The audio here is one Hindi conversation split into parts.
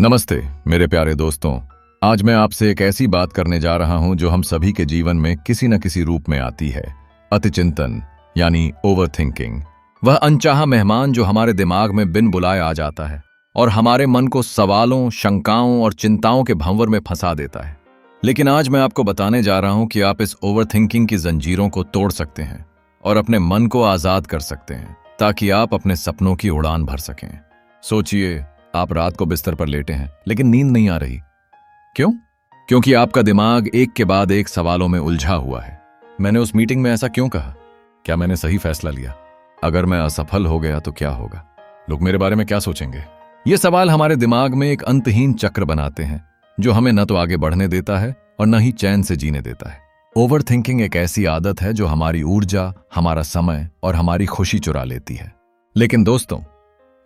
नमस्ते मेरे प्यारे दोस्तों। आज मैं आपसे एक ऐसी बात करने जा रहा हूं जो हम सभी के जीवन में किसी न किसी रूप में आती है। अतिचिंतन यानी ओवरथिंकिंग। वह अनचाहा मेहमान जो हमारे दिमाग में बिन बुलाए आ जाता है और हमारे मन को सवालों, शंकाओं और चिंताओं के भंवर में फंसा देता है। लेकिन आज मैं आपको बताने जा रहा हूं कि आप इस ओवरथिंकिंग की जंजीरों को तोड़ सकते हैं और अपने मन को आजाद कर सकते हैं ताकि आप अपने सपनों की उड़ान भर सकें। सोचिए, आप रात को बिस्तर पर लेटे हैं लेकिन नींद नहीं आ रही। क्यों? क्योंकि आपका दिमाग एक के बाद एक सवालों में उलझा हुआ है। मैंने उस मीटिंग में ऐसा क्यों कहा? क्या मैंने सही फैसला लिया? अगर मैं असफल हो गया तो क्या होगा? लोग मेरे बारे में क्या सोचेंगे? ये सवाल हमारे दिमाग में एक अंतहीन चक्र बनाते हैं जो हमें न तो आगे बढ़ने देता है और न ही चैन से जीने देता है। ओवरथिंकिंग एक ऐसी आदत है जो हमारी ऊर्जा, हमारा समय और हमारी खुशी चुरा लेती है। लेकिन दोस्तों,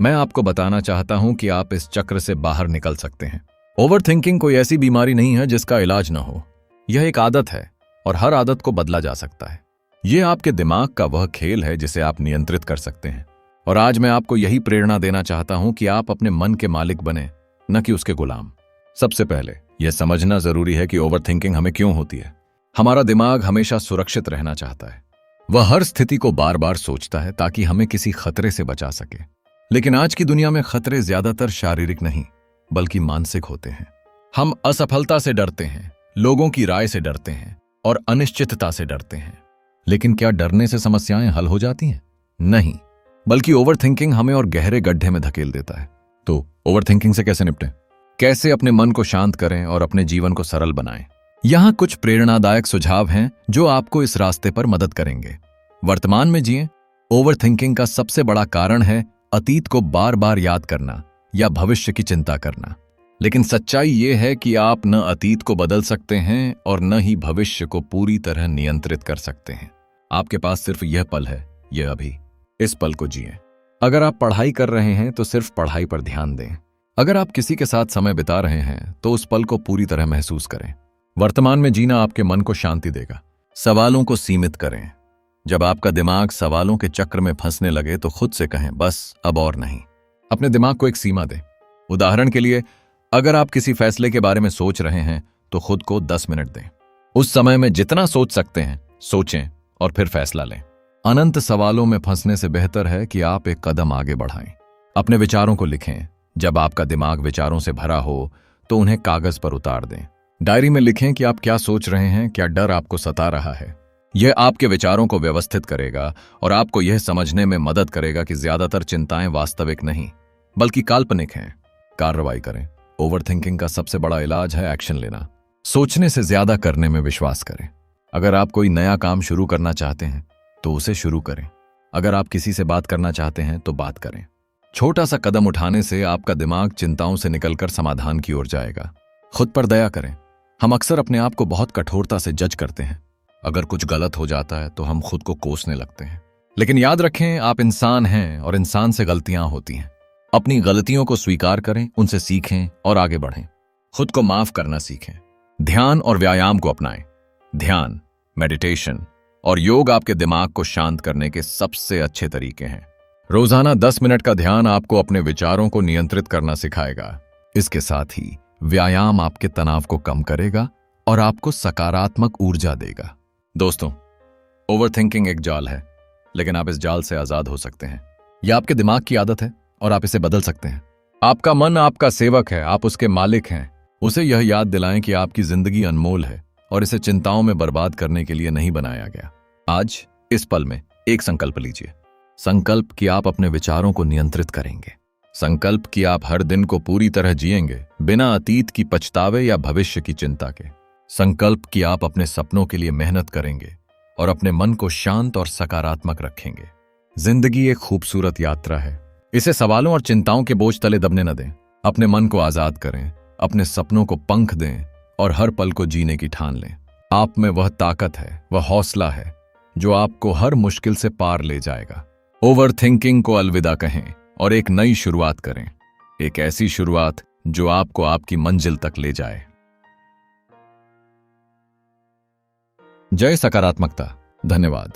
मैं आपको बताना चाहता हूं कि आप इस चक्र से बाहर निकल सकते हैं। ओवरथिंकिंग कोई ऐसी बीमारी नहीं है जिसका इलाज न हो। यह एक आदत है और हर आदत को बदला जा सकता है। यह आपके दिमाग का वह खेल है जिसे आप नियंत्रित कर सकते हैं। और आज मैं आपको यही प्रेरणा देना चाहता हूं कि आप अपने मन के मालिक बने, न कि उसके गुलाम। सबसे पहले यह समझना जरूरी है कि ओवरथिंकिंग हमें क्यों होती है। हमारा दिमाग हमेशा सुरक्षित रहना चाहता है। वह हर स्थिति को बार बार सोचता है ताकि हमें किसी खतरे से बचा सके। लेकिन आज की दुनिया में खतरे ज्यादातर शारीरिक नहीं बल्कि मानसिक होते हैं। हम असफलता से डरते हैं, लोगों की राय से डरते हैं और अनिश्चितता से डरते हैं। लेकिन क्या डरने से समस्याएं हल हो जाती हैं? नहीं, बल्कि ओवरथिंकिंग हमें और गहरे गड्ढे में धकेल देता है। तो ओवरथिंकिंग से कैसे निपटें? कैसे अपने मन को शांत करें और अपने जीवन को सरल बनाएं? यहां कुछ प्रेरणादायक सुझाव हैं जो आपको इस रास्ते पर मदद करेंगे। वर्तमान में जिएं। ओवरथिंकिंग का सबसे बड़ा कारण है अतीत को बार बार याद करना या भविष्य की चिंता करना। लेकिन सच्चाई यह है कि आप न अतीत को बदल सकते हैं और न ही भविष्य को पूरी तरह नियंत्रित कर सकते हैं। आपके पास सिर्फ यह पल है, यह अभी। इस पल को जिएं। अगर आप पढ़ाई कर रहे हैं तो सिर्फ पढ़ाई पर ध्यान दें। अगर आप किसी के साथ समय बिता रहे हैं तो उस पल को पूरी तरह महसूस करें। वर्तमान में जीना आपके मन को शांति देगा। सवालों को सीमित करें। जब आपका दिमाग सवालों के चक्र में फंसने लगे तो खुद से कहें, बस अब और नहीं। अपने दिमाग को एक सीमा दें। उदाहरण के लिए, अगर आप किसी फैसले के बारे में सोच रहे हैं तो खुद को 10 मिनट दें। उस समय में जितना सोच सकते हैं सोचें और फिर फैसला लें। अनंत सवालों में फंसने से बेहतर है कि आप एक कदम आगे बढ़ाएं। अपने विचारों को लिखें। जब आपका दिमाग विचारों से भरा हो तो उन्हें कागज पर उतार दें। डायरी में लिखें कि आप क्या सोच रहे हैं, क्या डर आपको सता रहा है। यह आपके विचारों को व्यवस्थित करेगा और आपको यह समझने में मदद करेगा कि ज्यादातर चिंताएं वास्तविक नहीं बल्कि काल्पनिक हैं। कार्रवाई करें। ओवरथिंकिंग का सबसे बड़ा इलाज है एक्शन लेना। सोचने से ज्यादा करने में विश्वास करें। अगर आप कोई नया काम शुरू करना चाहते हैं तो उसे शुरू करें। अगर आप किसी से बात करना चाहते हैं तो बात करें। छोटा सा कदम उठाने से आपका दिमाग चिंताओं से निकलकर समाधान की ओर जाएगा। खुद पर दया करें। हम अक्सर अपने आप को बहुत कठोरता से जज करते हैं। अगर कुछ गलत हो जाता है तो हम खुद को कोसने लगते हैं। लेकिन याद रखें, आप इंसान हैं और इंसान से गलतियां होती हैं। अपनी गलतियों को स्वीकार करें, उनसे सीखें और आगे बढ़ें। खुद को माफ करना सीखें। ध्यान और व्यायाम को अपनाएं। ध्यान, मेडिटेशन और योग आपके दिमाग को शांत करने के सबसे अच्छे तरीके हैं। रोजाना 10 मिनट का ध्यान आपको अपने विचारों को नियंत्रित करना सिखाएगा। इसके साथ ही व्यायाम आपके तनाव को कम करेगा और आपको सकारात्मक ऊर्जा देगा। दोस्तों, ओवरथिंकिंग एक जाल है, लेकिन आप इस जाल से आजाद हो सकते हैं। यह आपके दिमाग की आदत है और आप इसे बदल सकते हैं। आपका मन आपका सेवक है, आप उसके मालिक हैं। उसे यह याद दिलाएं कि आपकी जिंदगी अनमोल है और इसे चिंताओं में बर्बाद करने के लिए नहीं बनाया गया। आज इस पल में एक संकल्प लीजिए। संकल्प कि आप अपने विचारों को नियंत्रित करेंगे। संकल्प कि आप हर दिन को पूरी तरह जिएंगे, बिना अतीत की पछतावे या भविष्य की चिंता के। संकल्प कि आप अपने सपनों के लिए मेहनत करेंगे और अपने मन को शांत और सकारात्मक रखेंगे। जिंदगी एक खूबसूरत यात्रा है। इसे सवालों और चिंताओं के बोझ तले दबने न दें। अपने मन को आजाद करें, अपने सपनों को पंख दें और हर पल को जीने की ठान लें। आप में वह ताकत है, वह हौसला है जो आपको हर मुश्किल से पार ले जाएगा। ओवरथिंकिंग को अलविदा कहें और एक नई शुरुआत करें। एक ऐसी शुरुआत जो आपको आपकी मंजिल तक ले जाए। जय सकारात्मकता। धन्यवाद।